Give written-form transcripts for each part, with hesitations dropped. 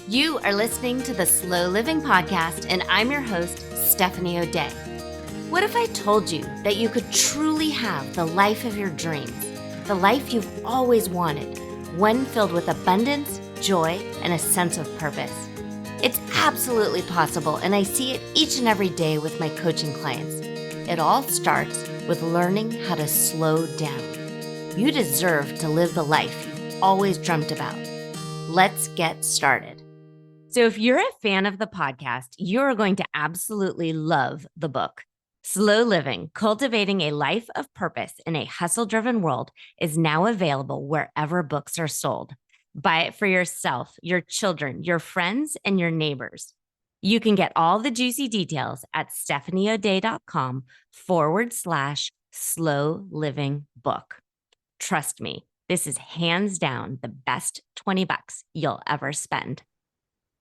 You are listening to the Slow Living Podcast, and I'm your host, Stephanie O'Day. What if I told you that you could truly have the life of your dreams, the life you've always wanted, one filled with abundance, joy, and a sense of purpose? It's absolutely possible, and I see it each and every day with my coaching clients. It all starts with learning how to slow down. You deserve to live the life you've always dreamt about. Let's get started. So if you're a fan of the podcast, you're going to absolutely love the book. Slow Living, Cultivating a Life of Purpose in a Hustle-Driven World is now available wherever books are sold. Buy it for yourself, your children, your friends, and your neighbors. You can get all the juicy details at stephanieoday.com/slow living book. Trust me, this is hands down the best $20 you'll ever spend.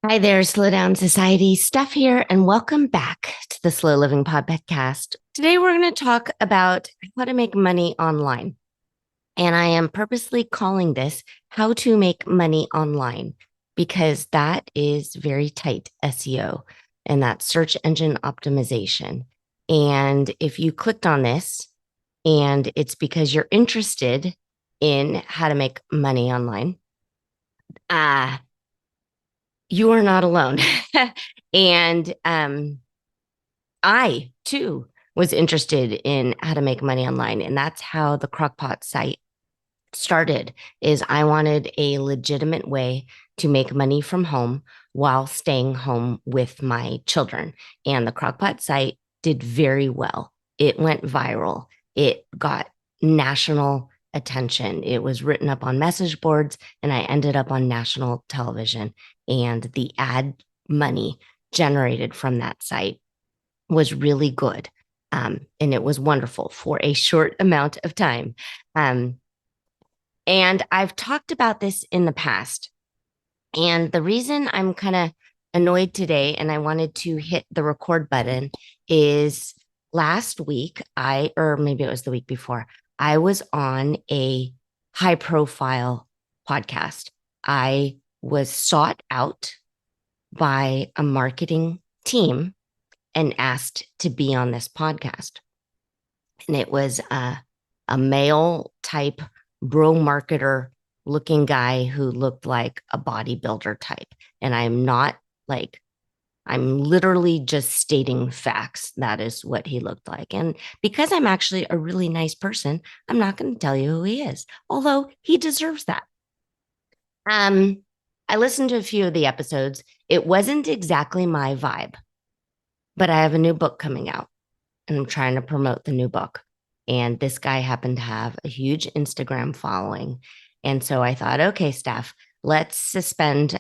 Hi there, Slow Down Society. Steph here, and welcome back to the Slow Living Podcast. Today, we're going to talk about how to make money online. And I am purposely calling this How to Make Money Online, because that is very tight SEO, and that's search engine optimization. And if you clicked on this, and it's because you're interested in how to make money online, you are not alone. And I, too, was interested in how to make money online. And that's how the Crockpot site started, is I wanted a legitimate way to make money from home while staying home with my children. And the Crockpot site did very well. It went viral. It got national attention. It was written up on message boards, and I ended up on national television. And the ad money generated from that site was really good. And it was wonderful for a short amount of time. And I've talked about this in the past. And the reason I'm kind of annoyed today and I wanted to hit the record button is last week, or maybe it was the week before, I was on a high profile podcast. I was sought out by a marketing team and asked to be on this podcast. And it was a male type bro marketer looking guy who looked like a bodybuilder type. And I'm literally just stating facts. That is what he looked like. And because I'm actually a really nice person, I'm not going to tell you who he is, although he deserves that. I listened to a few of the episodes. It wasn't exactly my vibe, but I have a new book coming out and I'm trying to promote the new book. And this guy happened to have a huge Instagram following. And so I thought, okay, Steph, let's suspend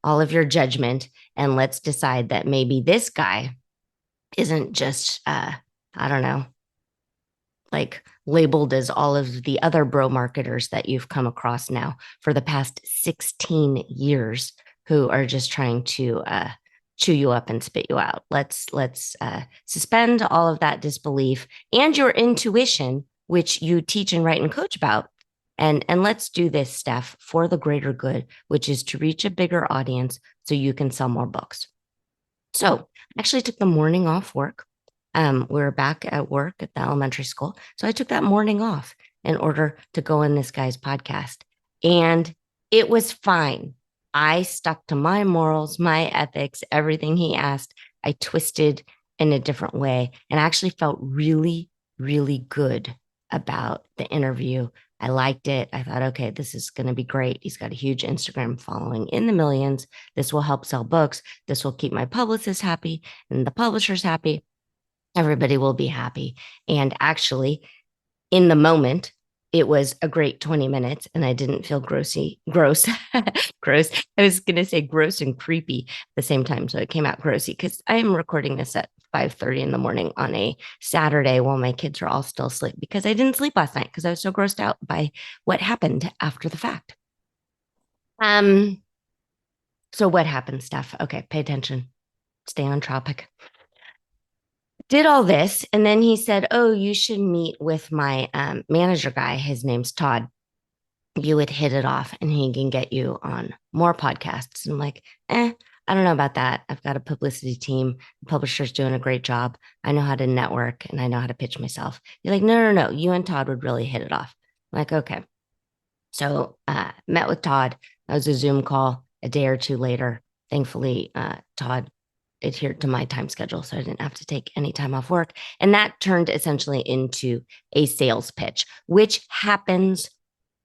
all of your judgment and let's decide that maybe this guy isn't just, like labeled as all of the other bro marketers that you've come across now for the past 16 years who are just trying to chew you up and spit you out. Let's suspend all of that disbelief and your intuition, which you teach and write and coach about. And let's do this, Steph, for the greater good, which is to reach a bigger audience so you can sell more books. So I actually took the morning off work. We're back at work at the elementary school. So I took that morning off in order to go in this guy's podcast. And it was fine. I stuck to my morals, my ethics, everything he asked. I twisted in a different way and actually felt really, really good about the interview. I liked it. I thought, okay, this is going to be great. He's got a huge Instagram following in the millions. This will help sell books. This will keep my publicist happy and the publishers happy. Everybody will be happy. And actually, in the moment, it was a great 20 minutes and I didn't feel gross. Gross. I was going to say gross and creepy at the same time. So it came out grossy because I am recording this at 5:30 in the morning on a Saturday while my kids are all still asleep because I didn't sleep last night because I was so grossed out by what happened after the fact. So what happened, Steph? Okay, pay attention. Stay on topic. Did all this. And then he said, oh, you should meet with my manager guy. His name's Todd. you would hit it off and he can get you on more podcasts. And I'm like, I don't know about that. I've got a publicity team. The publisher's doing a great job. I know how to network and I know how to pitch myself. You're like, no, no, no. You and Todd would really hit it off. I'm like, okay. So met with Todd. That was a Zoom call a day or two later. Thankfully, Todd adhered to my time schedule, so I didn't have to take any time off work. And that turned essentially into a sales pitch, which happens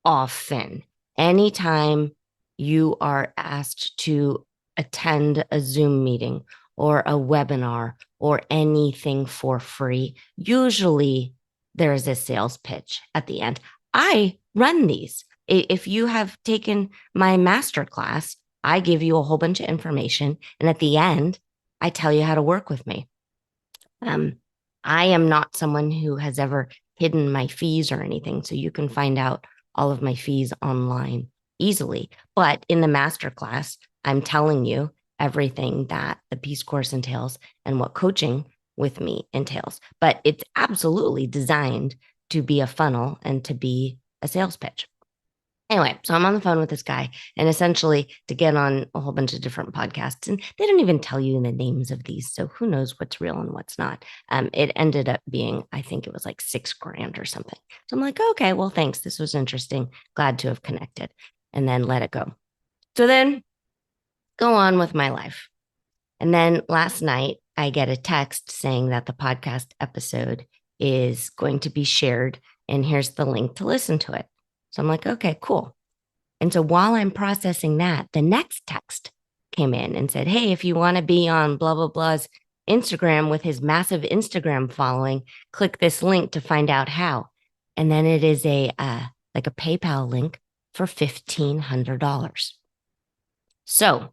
often. Anytime you are asked to attend a Zoom meeting or a webinar or anything for free, usually there is a sales pitch at the end. I run these. If you have taken my master class, I give you a whole bunch of information. And at the end, I tell you how to work with me. I am not someone who has ever hidden my fees or anything. So you can find out all of my fees online easily. But in the masterclass, I'm telling you everything that the Peace Course entails and what coaching with me entails. But it's absolutely designed to be a funnel and to be a sales pitch. Anyway, so I'm on the phone with this guy and essentially to get on a whole bunch of different podcasts. And they don't even tell you the names of these. So who knows what's real and what's not. It ended up being, I think it was like $6,000 or something. So I'm like, okay, well, thanks. This was interesting. Glad to have connected, and then let it go. So then go on with my life. And then last night, I get a text saying that the podcast episode is going to be shared. And here's the link to listen to it. So I'm like, okay, cool. And so while I'm processing that, the next text came in and said, hey, if you want to be on blah, blah, blah's Instagram with his massive Instagram following, click this link to find out how. And then it is like a PayPal link for $1,500. So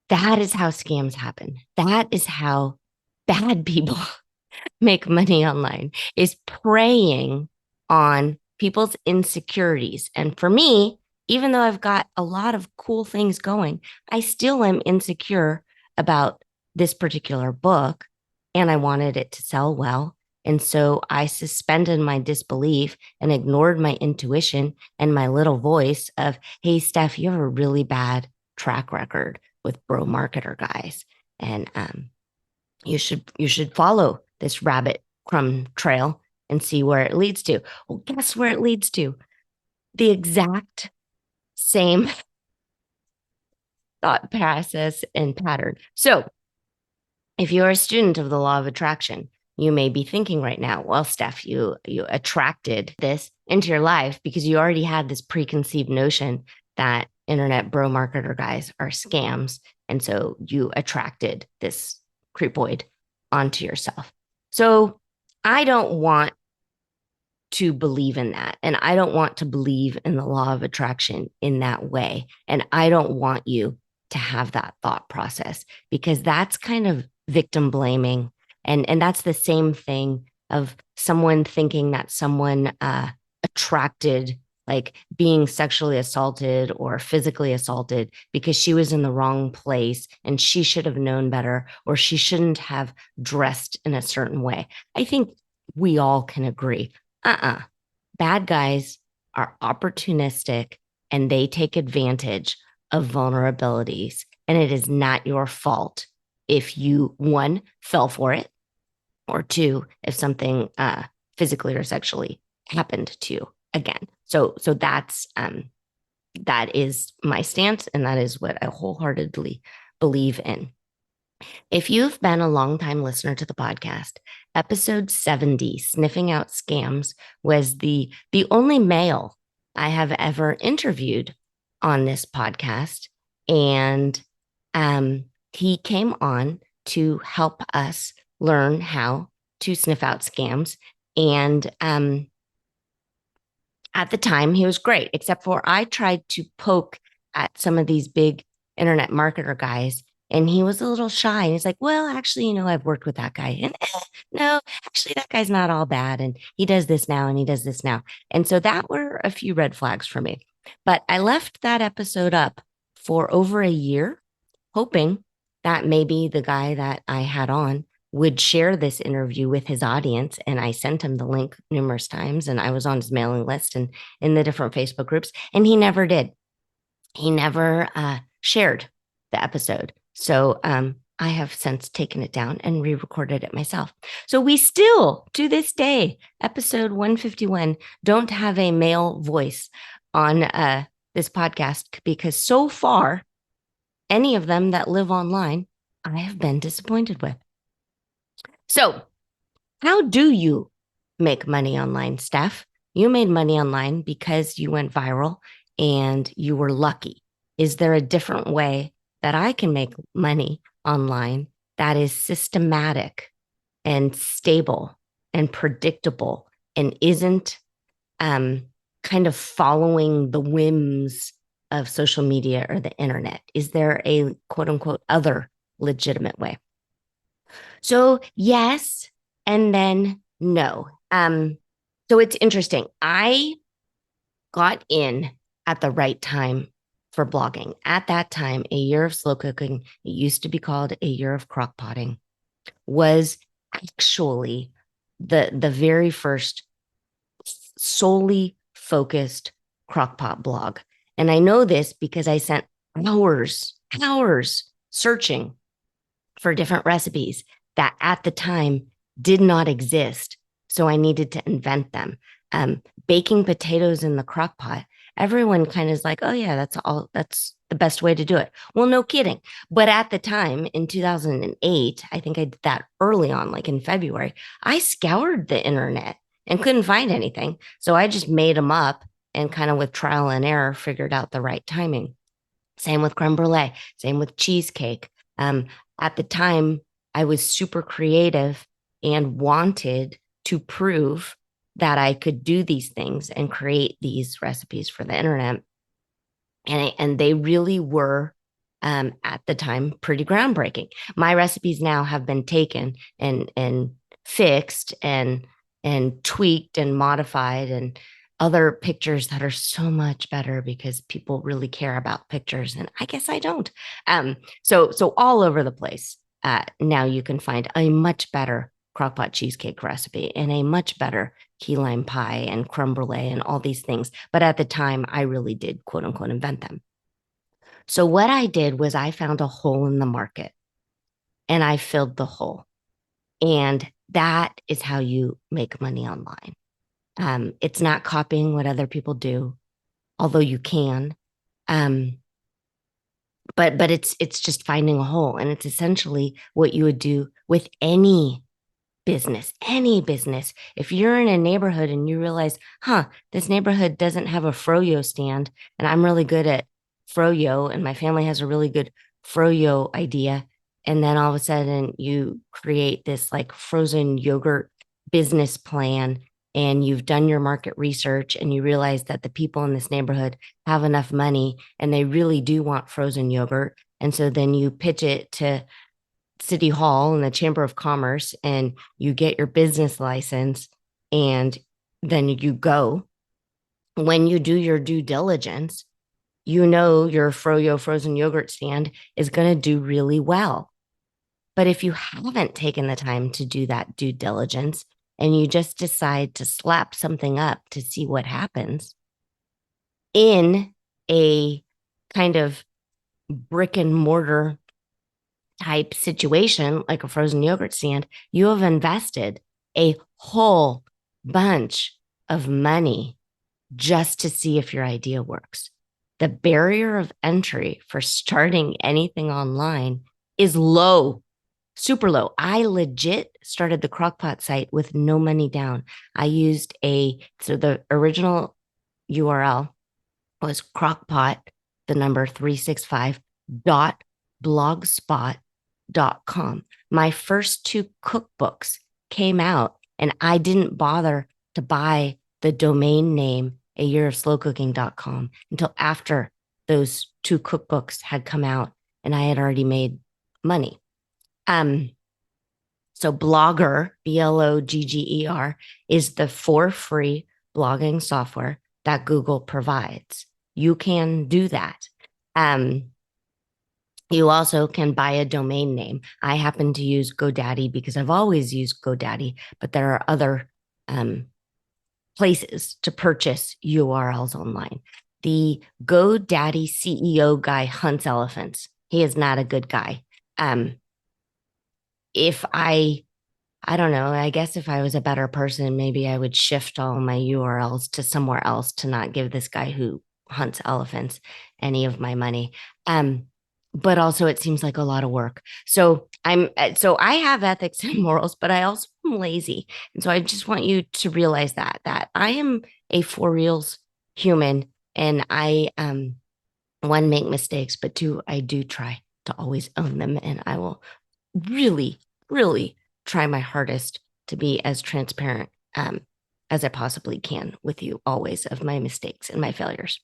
that is how scams happen. That is how bad people make money online, is preying on people's insecurities. And for me, even though I've got a lot of cool things going, I still am insecure about this particular book and I wanted it to sell well. And so I suspended my disbelief and ignored my intuition and my little voice of, hey, Steph, you have a really bad track record with bro marketer guys. And you should follow this rabbit crumb trail and see where it leads to. Well, guess where it leads to? The exact same thought process and pattern. So if you're a student of the law of attraction, you may be thinking right now, well, Steph, you attracted this into your life because you already had this preconceived notion that internet bro marketer guys are scams. And so you attracted this creepoid onto yourself. So I don't want to believe in that. And I don't want to believe in the law of attraction in that way. And I don't want you to have that thought process because that's kind of victim blaming. And that's the same thing of someone thinking that someone attracted, like being sexually assaulted or physically assaulted because she was in the wrong place and she should have known better or she shouldn't have dressed in a certain way. I think we all can agree. Bad guys are opportunistic and they take advantage of vulnerabilities. And it is not your fault if you, one, fell for it, or two, if something physically or sexually happened to you again. So that's that is my stance, and that is what I wholeheartedly believe in. If you've been a longtime listener to the podcast, episode 70, Sniffing Out Scams, was the only male I have ever interviewed on this podcast. And he came on to help us learn how to sniff out scams. And at the time, he was great, except for I tried to poke at some of these big internet marketer guys. And he was a little shy. And he's like, well, actually, I've worked with that guy. And no, actually, that guy's not all bad. And he does this now and he does this now. And so that were a few red flags for me. But I left that episode up for over a year, hoping that maybe the guy that I had on would share this interview with his audience. And I sent him the link numerous times, and I was on his mailing list and in the different Facebook groups, and he never did. He never shared the episode. So I have since taken it down and re-recorded it myself. So we still, to this day, episode 151, don't have a male voice on this podcast, because so far, any of them that live online, I have been disappointed with. So how do you make money online, Steph? You made money online because you went viral and you were lucky. Is there a different way that I can make money online that is systematic and stable and predictable and isn't kind of following the whims of social media or the internet? Is there a quote unquote other legitimate way? So yes, and then no. So it's interesting. I got in at the right time for blogging. At that time, a year of slow cooking, it used to be called a year of crock potting, was actually the very first solely focused crockpot blog. And I know this because I spent hours searching for different recipes that at the time did not exist. So I needed to invent them. Baking potatoes in the crock pot, everyone kind of is like, oh yeah, that's the best way to do it. Well, no kidding. But at the time in 2008, I think I did that early on, like in February, I scoured the internet and couldn't find anything. So I just made them up and kind of with trial and error figured out the right timing. Same with creme brulee, same with cheesecake. At the time, I was super creative and wanted to prove that I could do these things and create these recipes for the internet. And they really were, at the time, pretty groundbreaking. My recipes now have been taken and fixed and tweaked and modified, and other pictures that are so much better because people really care about pictures, and I guess I don't. So all over the place. Now you can find a much better crockpot cheesecake recipe and a much better key lime pie and creme brulee and all these things. But at the time, I really did quote unquote invent them. So what I did was I found a hole in the market and I filled the hole. And that is how you make money online. It's not copying what other people do, although you can. But it's just finding a hole, and it's essentially what you would do with any business. If you're in a neighborhood and you realize, this neighborhood doesn't have a froyo stand, and I'm really good at froyo, and my family has a really good froyo idea. And then all of a sudden you create this like frozen yogurt business plan, and you've done your market research and you realize that the people in this neighborhood have enough money and they really do want frozen yogurt. And so then you pitch it to City Hall and the Chamber of Commerce and you get your business license, and then you go. When you do your due diligence, you know your froyo frozen yogurt stand is going to do really well. But if you haven't taken the time to do that due diligence and you just decide to slap something up to see what happens in a kind of brick and mortar type situation, like a frozen yogurt stand, you have invested a whole bunch of money just to see if your idea works. The barrier of entry for starting anything online is low, super low. I legit started the crockpot site with no money down. I used so the original URL was crockpot, the number 365.blogspot.com. My first two cookbooks came out, and I didn't bother to buy the domain name a year of slowcooking.com until after those two cookbooks had come out and I had already made money. So Blogger, Blogger, is the for free blogging software that Google provides. You can do that. You also can buy a domain name. I happen to use GoDaddy because I've always used GoDaddy, but there are other um, places to purchase URLs online. The GoDaddy CEO guy hunts elephants. He is not a good guy. Um, if I don't know, I guess if I was a better person, maybe I would shift all my URLs to somewhere else to not give this guy who hunts elephants any of my money. Um, but also it seems like a lot of work. So I have ethics and morals, but I also am lazy. And so I just want you to realize that I am a for reals human, and I one, make mistakes, but two, I do try to always own them. And I will really, really try my hardest to be as transparent as I possibly can with you always of my mistakes and my failures.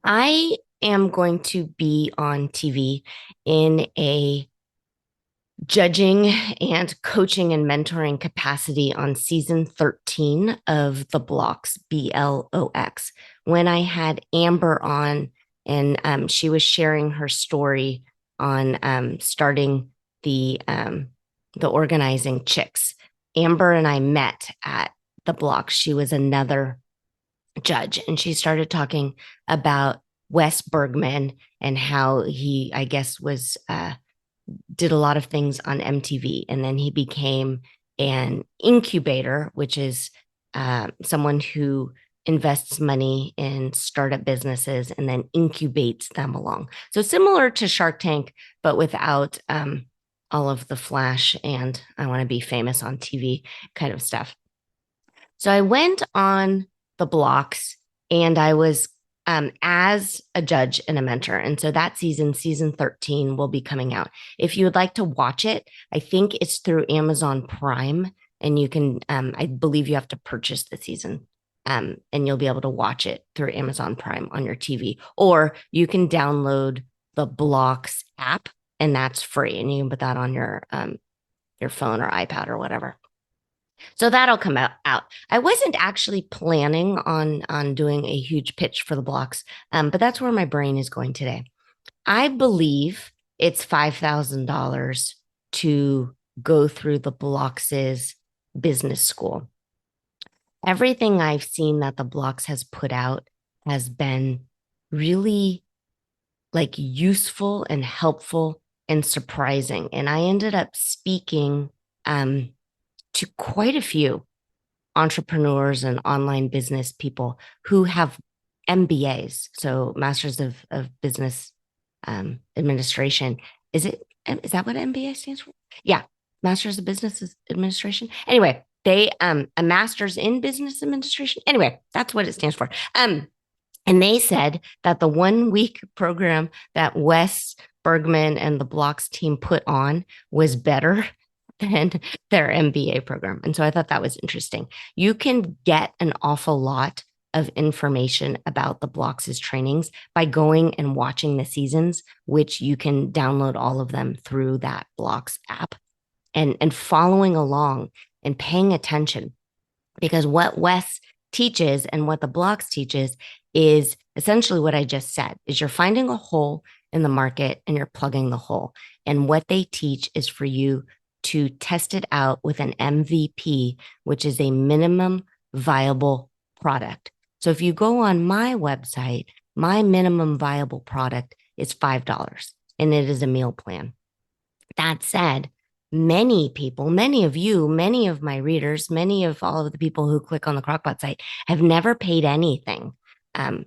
I am going to be on TV in a judging and coaching and mentoring capacity on season 13 of The Blocks, BLOX, when I had Amber on, and she was sharing her story on starting the organizing chicks. Amber and I met at The Blocks. She was another judge, and she started talking about Wes Bergman and how he, I guess, was did a lot of things on MTV, and then he became an incubator, which is someone who invests money in startup businesses and then incubates them along. So similar to Shark Tank, but without all of the flash and I want to be famous on TV kind of stuff. So I went on The Blocks, and I was as a judge and a mentor. And so that season 13, will be coming out. If you would like to watch it, I think it's through Amazon Prime, and you can, I believe you have to purchase the season. And you'll be able to watch it through Amazon Prime on your TV, or you can download the Blocks app, and that's free, and you can put that on your phone or iPad or whatever. So that'll come out. I wasn't actually planning on doing a huge pitch for the blocks, but that's where my brain is going today. I believe it's $5,000 to go through the Blocks' business school. Everything I've seen that the Blocks has put out has been really like useful and helpful and surprising. And I ended up speaking to quite a few entrepreneurs and online business people who have MBAs, so Masters of Business Administration. Is that what MBA stands for? Yeah, Masters of Business Administration. Anyway, they a Masters in Business Administration. Anyway, that's what it stands for. And they said that the 1 week program that Wes Bergman and the Blocks team put on was better than their MBA program. And so I thought that was interesting. You can get an awful lot of information about the Blocks' trainings by going and watching the seasons, which you can download all of them through that Blocks app, and following along and paying attention, because what Wes teaches and what the Blocks teaches is essentially what I just said, is you're finding a hole in the market and you're plugging the hole. And what they teach is for you to test it out with an MVP, which is a minimum viable product. So if you go on my website, my minimum viable product is $5, and it is a meal plan. That said, many people, many of you, many of my readers, many of all of the people who click on the Crockpot site have never paid anything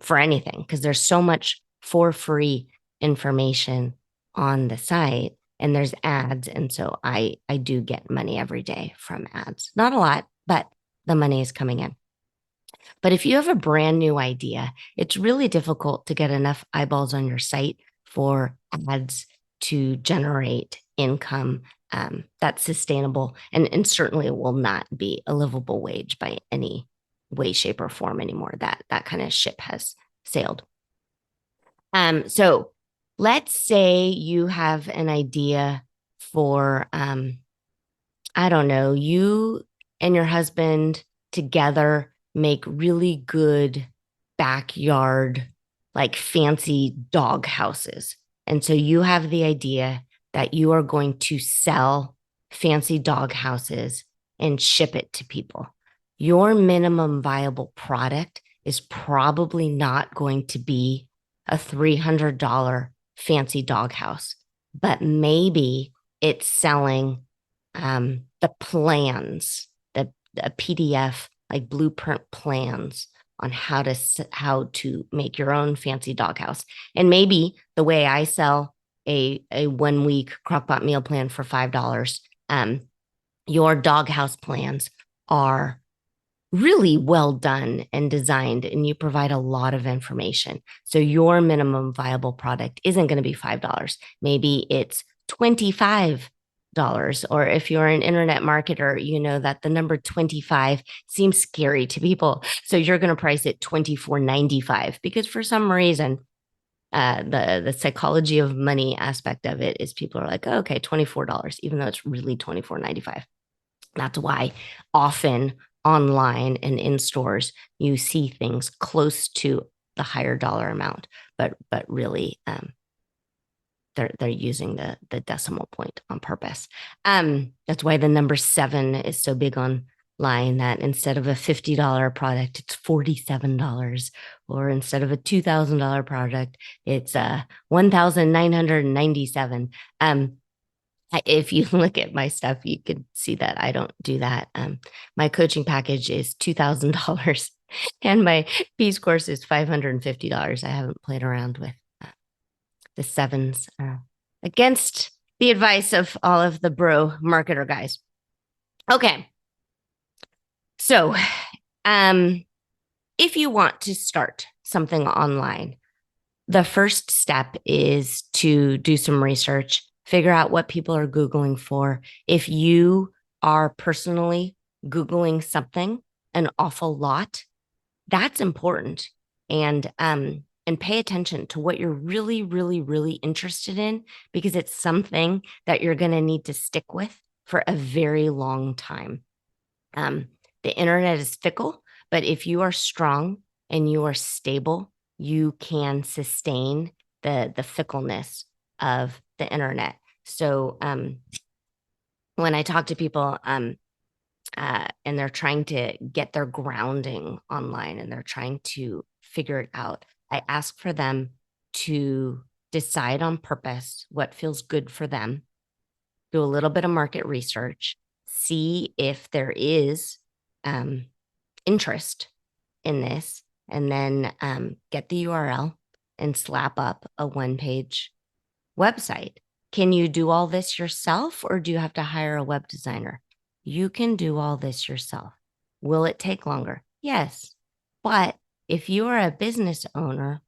for anything, because there's so much for free information on the site, and there's ads. And so I do get money every day from ads. Not a lot, but the money is coming in. But if you have a brand new idea, it's really difficult to get enough eyeballs on your site for ads to generate income that's sustainable, and certainly will not be a livable wage by any way, shape, or form anymore. That kind of ship has sailed. So let's say you have an idea for I don't know, you and your husband together make really good backyard, like fancy dog houses. And so you have the idea that you are going to sell fancy dog houses and ship it to people. Your minimum viable product is probably not going to be a $300 fancy doghouse, but maybe it's selling the plans, the PDF like blueprint plans on how to make your own fancy doghouse. And maybe the way I sell a 1 week crockpot meal plan for $5, your doghouse plans are really well done and designed, and you provide a lot of information. So your minimum viable product isn't going to be $5. Maybe it's $25. Or if you're an internet marketer, you know that the number 25 seems scary to people. So you're going to price it $24.95 because for some reason, the psychology of money aspect of it is people are like, oh, okay, $24, even though it's really $24.95. That's why often online and in stores you see things close to the higher dollar amount, but really they're using the decimal point on purpose. That's why the number 7 is so big online. That instead of a $50 product, it's $47, or instead of a $2,000 product, it's 1,997. If you look at my stuff, you can see that I don't do that. My coaching package is $2,000 and my Peace course is $550. I haven't played around with the sevens against the advice of all of the bro marketer guys. Okay. So, if you want to start something online, the first step is to do some research, figure out what people are Googling for. If you are personally Googling something an awful lot, that's important. And pay attention to what you're really, really, really interested in, because it's something that you're going to need to stick with for a very long time. The internet is fickle, but if you are strong and you are stable, you can sustain the fickleness of the internet. So when I talk to people and they're trying to get their grounding online and they're trying to figure it out, I ask for them to decide on purpose what feels good for them, do a little bit of market research, see if there is interest in this, and then get the URL and slap up a one-page website. Can you do all this yourself, or do you have to hire a web designer? You can do all this yourself. Will it take longer? Yes. But if you are a business owner,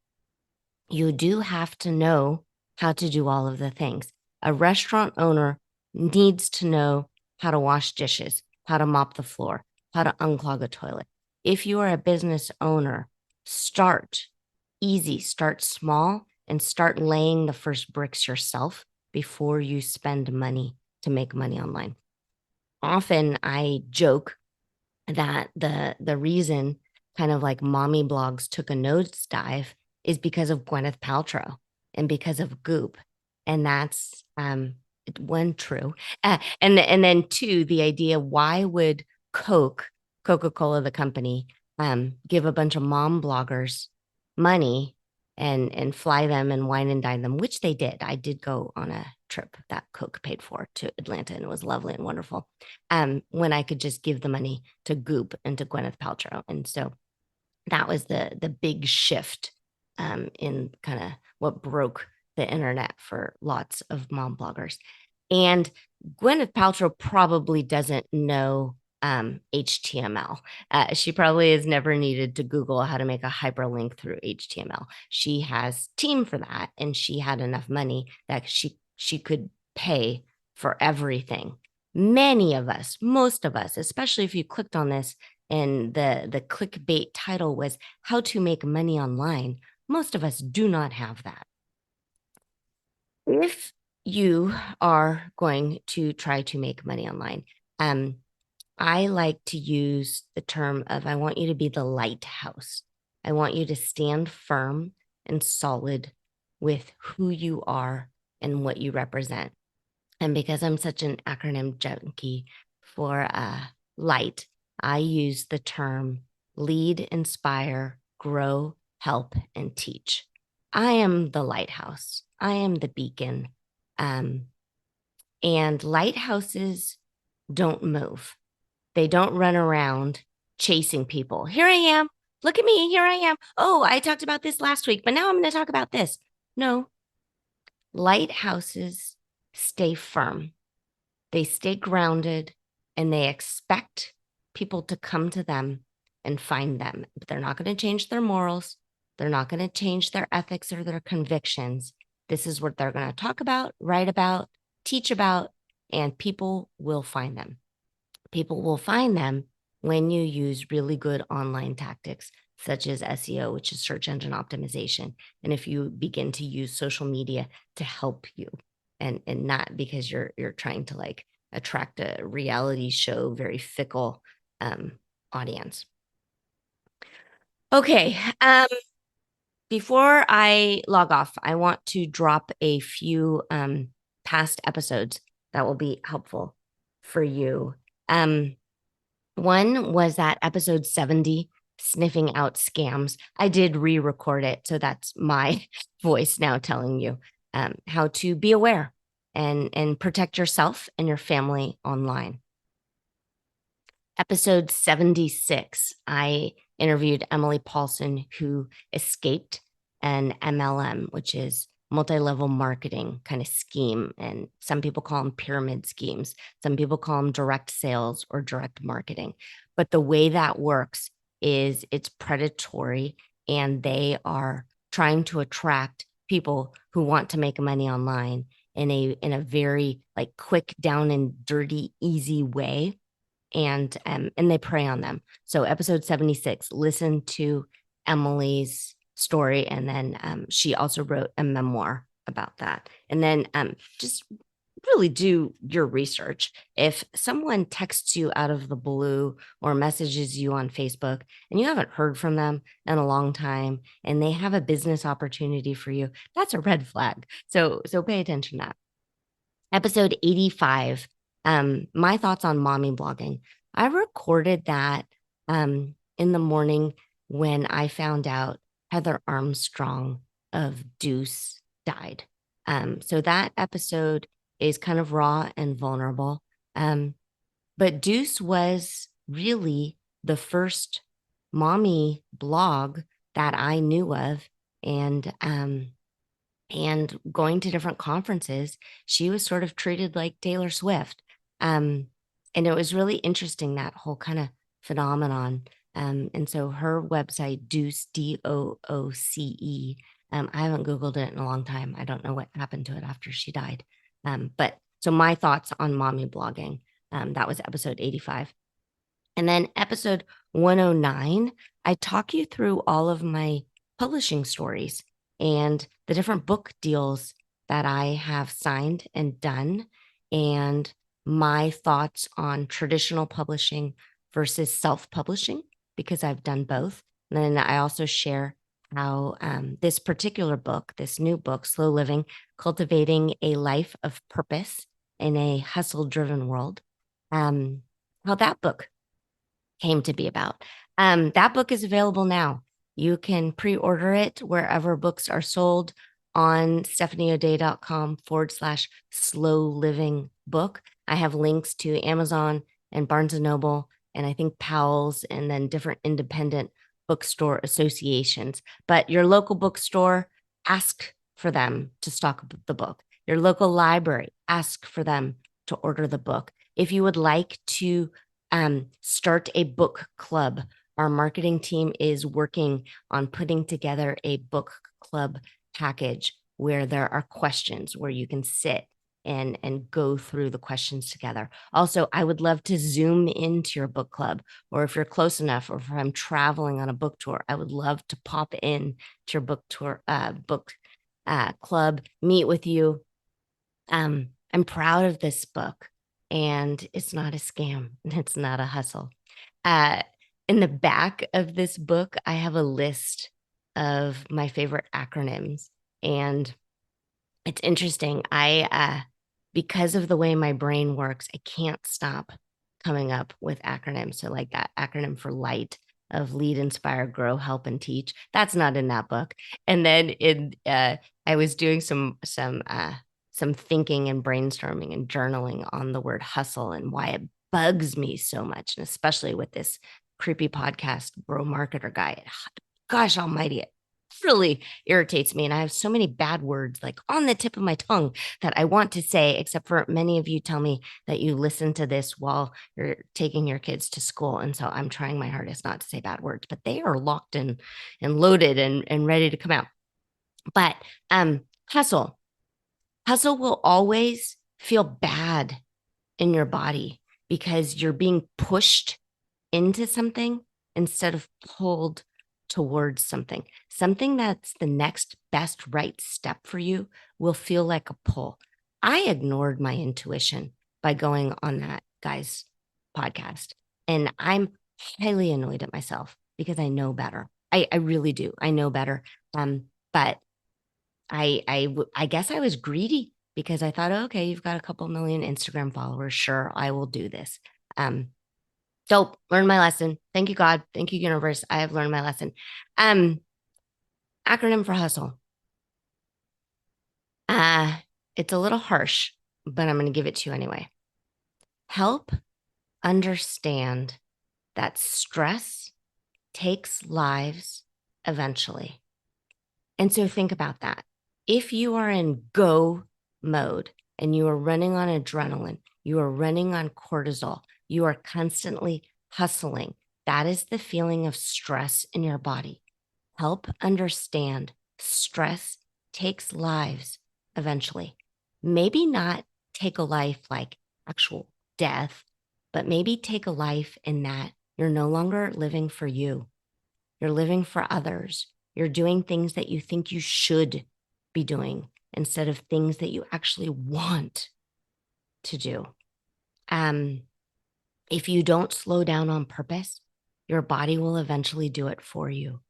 you do have to know how to do all of the things. A restaurant owner needs to know how to wash dishes, how to mop the floor, how to unclog a toilet. If you are a business owner, start easy, start small, and start laying the first bricks yourself before you spend money to make money online. Often I joke that the reason kind of like mommy blogs took a nosedive is because of Gwyneth Paltrow and because of Goop. And that's one, true. And then two, the idea, why would Coca-Cola, the company, give a bunch of mom bloggers money and fly them and wine and dine them, which they did. I did go on a trip that Coke paid for to Atlanta, and it was lovely and wonderful. When I could just give the money to Goop and to Gwyneth Paltrow. And so that was the big shift in kind of what broke the internet for lots of mom bloggers. And Gwyneth Paltrow probably doesn't know HTML. She probably has never needed to Google how to make a hyperlink through HTML. She has team for that, and she had enough money that she could pay for everything. Many of us, most of us, especially if you clicked on this and the clickbait title was how to make money online, most of us do not have that. If you are going to try to make money online, I like to use the term of, I want you to be the lighthouse. I want you to stand firm and solid with who you are and what you represent. And because I'm such an acronym junkie for light, I use the term lead, inspire, grow, help, and teach. I am the lighthouse. I am the beacon. Um, and lighthouses don't move. They don't run around chasing people. Here I am. Look at me. Here I am. Oh, I talked about this last week, but now I'm going to talk about this. No, lighthouses stay firm. They stay grounded and they expect people to come to them and find them. But they're not going to change their morals. They're not going to change their ethics or their convictions. This is what they're going to talk about, write about, teach about, and people will find them. People will find them when you use really good online tactics such as SEO, which is search engine optimization. And if you begin to use social media to help you and not because you're trying to like attract a reality show, very fickle audience. Okay. Before I log off, I want to drop a few past episodes that will be helpful for you. One was that episode 70, sniffing out scams. I did re-record it, so that's my voice now telling you how to be aware and protect yourself and your family online. Episode 76, I interviewed Emily Paulson, who escaped an MLM, which is multi-level marketing kind of scheme. And some people call them pyramid schemes. Some people call them direct sales or direct marketing. But the way that works is it's predatory and they are trying to attract people who want to make money online in a very like quick, down and dirty, easy way. And they prey on them. So episode 76, listen to Emily's story. And then she also wrote a memoir about that. And then just really do your research. If someone texts you out of the blue or messages you on Facebook and you haven't heard from them in a long time and they have a business opportunity for you, that's a red flag. So pay attention to that. Episode 85, my thoughts on mommy blogging. I recorded that in the morning when I found out Heather Armstrong of Deuce died. So that episode is kind of raw and vulnerable. But Deuce was really the first mommy blog that I knew of. And going to different conferences, she was sort of treated like Taylor Swift. And it was really interesting, that whole kind of phenomenon. And so her website, Deuce, Dooce, I haven't Googled it in a long time. I don't know what happened to it after she died. But so my thoughts on mommy blogging, that was episode 85. And then episode 109, I talk you through all of my publishing stories and the different book deals that I have signed and done, and my thoughts on traditional publishing versus self-publishing, because I've done both. And then I also share how this particular book, this new book, Slow Living, Cultivating a Life of Purpose in a Hustle-Driven World, how that book came to be about. That book is available now. You can pre-order it wherever books are sold on stephanieodea.com/slow living book. I have links to Amazon and Barnes and Noble, and I think Powell's, and then different independent bookstore associations. But your local bookstore, ask for them to stock the book. Your local library, ask for them to order the book. If you would like to start a book club, our marketing team is working on putting together a book club package where there are questions where you can sit and go through the questions together. Also, I would love to zoom into your book club, or if you're close enough, or if I'm traveling on a book tour, I would love to pop in to your book tour, book club, meet with you. I'm proud of this book, and it's not a scam. It's not a hustle. In the back of this book, I have a list of my favorite acronyms, And it's interesting. Because of the way my brain works, I can't stop coming up with acronyms. So like that acronym for LIGHT of lead, inspire, grow, help, and teach. That's not in that book. And then I was doing some thinking and brainstorming and journaling on the word hustle and why it bugs me so much. And especially with this creepy podcast, bro marketer guy. Gosh almighty, it really irritates me. And I have so many bad words like on the tip of my tongue that I want to say, except for many of you tell me that you listen to this while you're taking your kids to school. And so I'm trying my hardest not to say bad words, but they are locked in and loaded and ready to come out. But hustle will always feel bad in your body because you're being pushed into something instead of pulled towards something. Something that's the next best right step for you will feel like a pull. I ignored my intuition by going on that guy's podcast. And I'm highly annoyed at myself because I know better. I really do. I know better. But I guess I was greedy because I thought, okay, you've got a couple million Instagram followers. Sure, I will do this. So learned my lesson. Thank you, God. Thank you, universe. I have learned my lesson. Acronym for hustle. It's a little harsh, but I'm going to give it to you anyway. Help understand that stress takes lives eventually. And so think about that. If you are in go mode and you are running on adrenaline, you are running on cortisol, you are constantly hustling, that is the feeling of stress in your body. Help understand stress takes lives eventually. Maybe not take a life like actual death, but maybe take a life in that you're no longer living for you. You're living for others. You're doing things that you think you should be doing instead of things that you actually want to do. If you don't slow down on purpose, your body will eventually do it for you.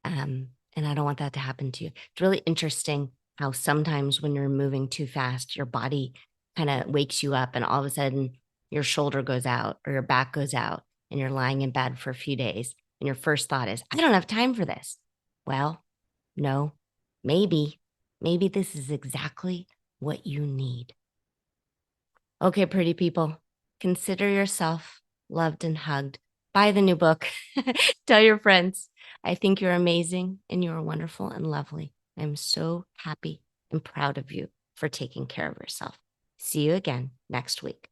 And I don't want that to happen to you. It's really interesting how sometimes when you're moving too fast, your body kind of wakes you up and all of a sudden your shoulder goes out or your back goes out and you're lying in bed for a few days. And your first thought is, I don't have time for this. Well, no, maybe this is exactly what you need. Okay, pretty people, consider yourself loved and hugged. Buy the new book. Tell your friends. I think you're amazing and you're wonderful and lovely. I'm so happy and proud of you for taking care of yourself. See you again next week.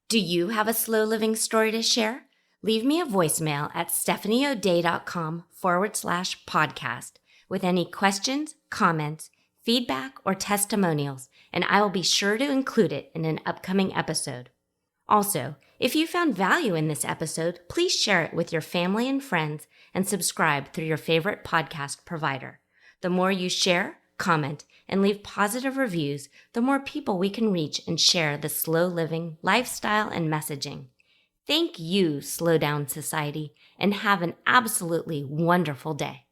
Do you have a slow living story to share? Leave me a voicemail at stephanieodea.com/podcast with any questions, comments, feedback, or testimonials, and I will be sure to include it in an upcoming episode. Also, if you found value in this episode, please share it with your family and friends and subscribe through your favorite podcast provider. The more you share, comment, and leave positive reviews, the more people we can reach and share the slow living lifestyle and messaging. Thank you, Slow Down Society, and have an absolutely wonderful day.